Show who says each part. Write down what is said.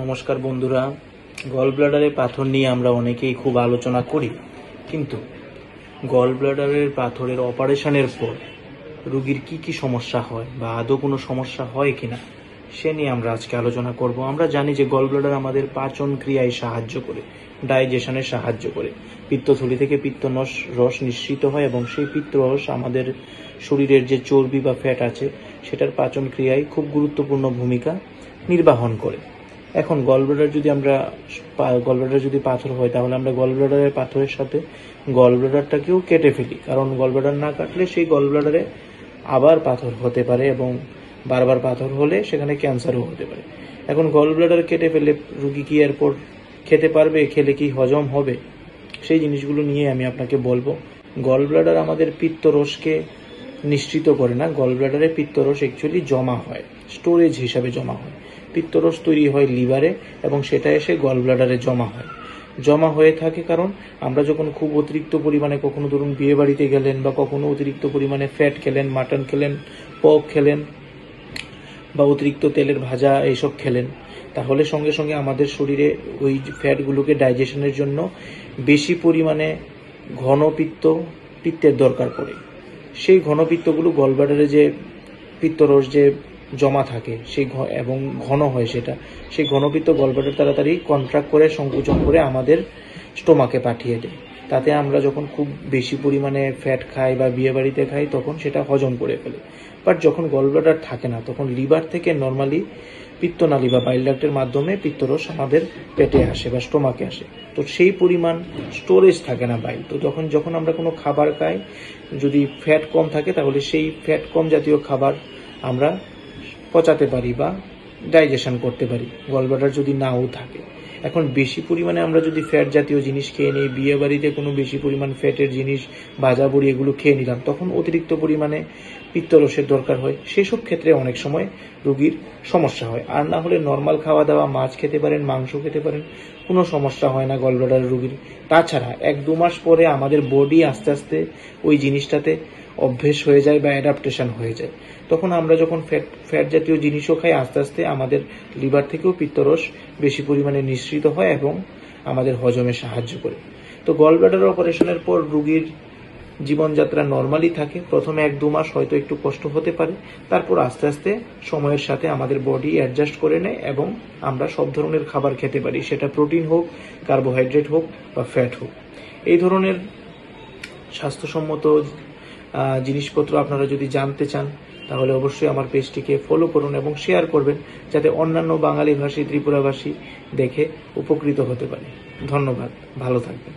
Speaker 1: নমস্কার বন্ধুরা, গল ব্লাডারে পাথর নিয়ে আমরা অনেকেই খুব আলোচনা করি, কিন্তু গল ব্লাডারের পাথরের অপারেশনের পর রোগীর কি সমস্যা হয় বা আদৌ কোনো সমস্যা হয় কিনা সে নিয়ে আমরা আজকে আলোচনা করব। আমরা জানি যে গল ব্লাডার আমাদের পাচন ক্রিয়ায় সাহায্য করে, ডাইজেশনে সাহায্য করে। পিত্তথলি থেকে রস নিঃসৃত হয় এবং সেই পিত্তরস আমাদের শরীরের যে চর্বি বা ফ্যাট আছে সেটার পাচন ক্রিয়ায় খুব গুরুত্বপূর্ণ ভূমিকা নির্বাহন করে। এখন গল ব্লাডার যদি পাথর হয় তাহলে আমরা গল ব্লাডারের পাথরের সাথে গল ব্লাডারটাকেও কেটে ফেলি, কারণ গল ব্লাডার না কাটলে সেই গল ব্লাডারে আবার পাথর হতে পারে এবং বারবার পাথর হলে সেখানে ক্যান্সারও হতে পারে। এখন গল ব্লাডার কেটে ফেলে রুগী কি এরপর খেতে পারবে, খেলে কি হজম হবে, সেই জিনিসগুলো নিয়ে আমি আপনাকে বলবো। গল ব্লাডার আমাদের পিত্তরসকে নিঃসৃত করে না, গল ব্লাডারে পিত্তরস অ্যাকচুয়ালি জমা হয়, স্টোরেজ হিসাবে জমা হয়। পিত্তরস তৈরি হয় লিভারে এবং সেটা এসে গল ব্লাডারে জমা হয়ে থাকে। কারণ আমরা যখন খুব অতিরিক্ত পরিমাণে, কখনো ধরুন বিয়ে বাড়িতে গেলেন বা কখনো অতিরিক্ত পরিমাণে ফ্যাট খেলেন, মাটন খেলেন, পক খেলেন বা অতিরিক্ত তেলের ভাজা এইসব খেলেন, তাহলে সঙ্গে সঙ্গে আমাদের শরীরে ওই ফ্যাটগুলোকে ডাইজেশনের জন্য বেশি পরিমাণে পিত্তের দরকার পড়ে। সেই ঘনপিত্তগুলো গল ব্লাডারে যে পিত্তরস যে জমা থাকে এবং ঘন হয় সেই ঘনপিত্ত গল ব্লাডার তাড়াতাড়ি কন্ট্রাক্ট করে, সংকোচন করে আমাদের স্টোমাকে পাঠিয়ে দেয়। তাতে আমরা যখন খুব বেশি পরিমাণে ফ্যাট খাই বা বিয়ে বাড়িতে খাই তখন সেটা হজম করে ফেলে। বাট যখন গল ব্লাডার থাকে না তখন লিভার থেকে নর্মালি পিত্তনালী বা বাইল ডাক্টের মাধ্যমে পিত্তরস আমাদের পেটে আসে বা স্টোমাকে আসে। তো সেই পরিমাণ স্টোরেজ থাকে না বাইল। তো যখন আমরা কোনো খাবার খাই, যদি ফ্যাট কম থাকে তাহলে সেই ফ্যাট কম জাতীয় খাবার আমরা পচাতে পারি বা ডাইজেশন করতে পারি, গল ব্লাডার যদি নাও থাকে। এখন বেশি পরিমাণে আমরা যদি ফ্যাট জাতীয় জিনিস খেয়ে নিই, বিয়ে বাড়িতে কোনো বেশি পরিমাণ ফ্যাটের জিনিস, ভাজা বড়ি এগুলো খেয়ে নিলাম, তখন অতিরিক্ত পরিমাণে পিত্তরসের দরকার হয়। সেসব ক্ষেত্রে অনেক সময় রোগীর সমস্যা হয়। আর না হলে নর্মাল খাওয়া দাওয়া, মাছ খেতে পারেন, মাংস খেতে পারেন, কোনো সমস্যা হয় না গল ব্লাডারের রোগীর। তাছাড়া 1-2 মাস পরে আমাদের বডি আস্তে আস্তে ওই জিনিসটাতে অভ্যেস হয়ে যায় বা অ্যাডাপ্টেশন হয়ে যায়। তখন আমরা যখন ফ্যাট জাতীয় জিনিসও খাই, আস্তে আস্তে আমাদের লিভার থেকেও পিত্তরস বেশি পরিমাণে নিঃসৃত হয় এবং আমাদের হজমে সাহায্য করে। তো গল ব্লাডার অপারেশনের পর রোগীর জীবনযাত্রা নর্মালি থাকে। প্রথমে 1-2 মাস হয়তো একটু কষ্ট হতে পারে, তারপর আস্তে আস্তে সময়ের সাথে আমাদের বডি অ্যাডজাস্ট করে নেয় এবং আমরা সব ধরনের খাবার খেতে পারি, সেটা প্রোটিন হোক, কার্বোহাইড্রেট হোক বা ফ্যাট হোক। এই ধরনের স্বাস্থ্যসম্মত জিনিসপত্র আপনারা যদি জানতে চান তাহলে অবশ্যই আমার পেজটিকে ফলো করুন এবং শেয়ার করবেন, যাতে অন্যান্য বাঙালি ভাষী, ত্রিপুরাভাষী দেখে উপকৃত হতে পারে। ধন্যবাদ, ভালো থাকবেন।